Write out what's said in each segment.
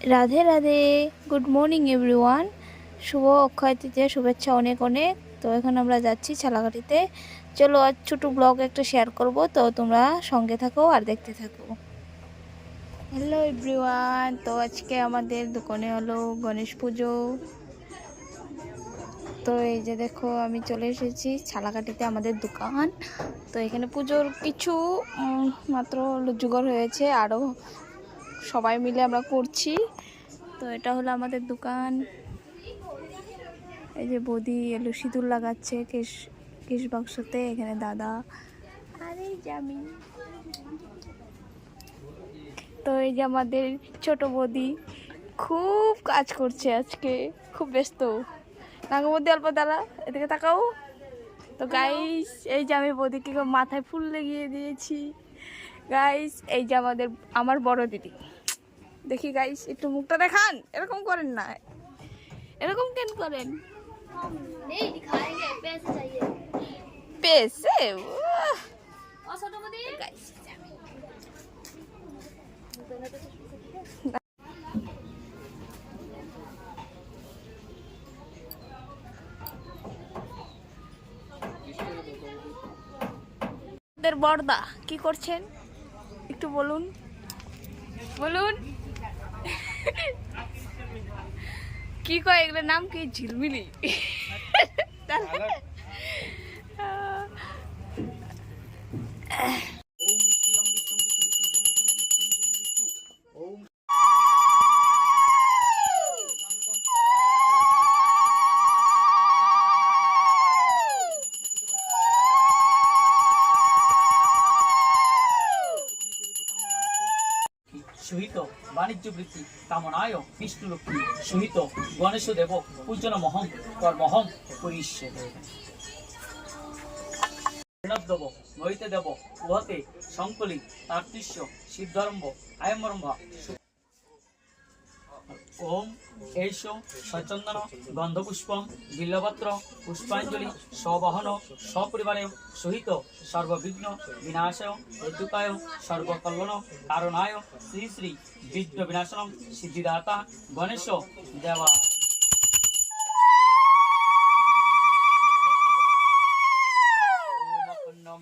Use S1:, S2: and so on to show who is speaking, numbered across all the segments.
S1: Radhe Radhe, good morning everyone. শুভ অক্ষয় তৃতীয়া শুভেচ্ছা অনেক অনেক। তো এখন আমরা যাচ্ছি ছালাকাঠিতে। চলো আজ ছোটো ব্লগ একটা শেয়ার করব, তো তোমরা সঙ্গে থাকো আর দেখতে থাকো। হ্যালো এভরিওয়ান, তো আজকে আমাদের দোকানে হলো গণেশ পুজো। তো এই যে দেখো আমি চলে এসেছি ছালাকাঠিতে আমাদের দোকান। তো এখানে পুজোর কিছু মাত্র জোগাড় হয়েছে, আরও সবাই মিলে আমরা করছি। তো এটা হলো আমাদের দোকান। এই যে বৌদি এলো সিঁদুর লাগাচ্ছে কেশ বাক্সতে, এখানে দাদা আর এই যে আমি। তো এই যে আমাদের ছোট বৌদি খুব কাজ করছে আজকে, খুব ব্যস্ত। নাগবতী অল্প দাঁড়া, এদিকে তাকাও। তো গাইস এই যে আমি বৌদিকে মাথায় ফুল লাগিয়ে দিয়েছি। গাইস এই যে আমার বড় দিদি, দেখি গাইস একটু মুখটা দেখান। এরকম করেন না, এরকম কেন করেন?
S2: नहीं दिखाएंगे, पैसे चाहिए।
S1: पैसे
S2: और छोटो मोदी
S1: বড়দা কি করছেন একটু বলুন বলুন। কি কয় এগুলোর নাম কি? ঝিলমিলি।
S3: সহিত বাণিজ্য বৃত্তি কামনায় বিষ্ণুলক্ষ্মী সহিত গণেশ দেব পূজন মহং কর্মহং পরিষ্যেদে। দেব নৈতে দেব উহতে সংকলি তার্তিস্য সিদ্ধারম্ভ আয়মরম্ভ। ওম এইশ সচন্দন গন্ধপুষ্পম বিল্লপত্র পুষ্পাঞ্জলি স্ববহন সপরিবারে সহিত সর্ববিঘ্ন বিনাশায় হেতুকায় সর্বকল্যাণ কারণায় শ্রী শ্রী বিঘ্ন বিনাশনম সিদ্ধিদাতা গণেশ দেবা।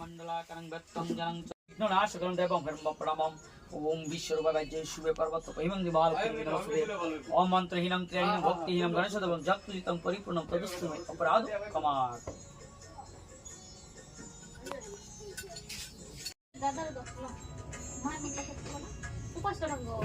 S3: মণ্ডলাকারং ব্যক্তং জনং বিঘ্ননাশকরং দেবং ব্রহ্মপ্রণামম। ওম বিশ্বরূপায় শুভে পার্বত্য পরিমং দিবালক্ষ্মী নমস্তে। ওম মন্ত্রহীনং ত্রিহীনং ভক্তিহীনং গণেশদেবং যৎপূজিতং পরিপূর্ণং তদস্তু মে অপরাধ ক্ষমার।
S2: दादा दो मार निकल के तो ना ऊपर से रंगो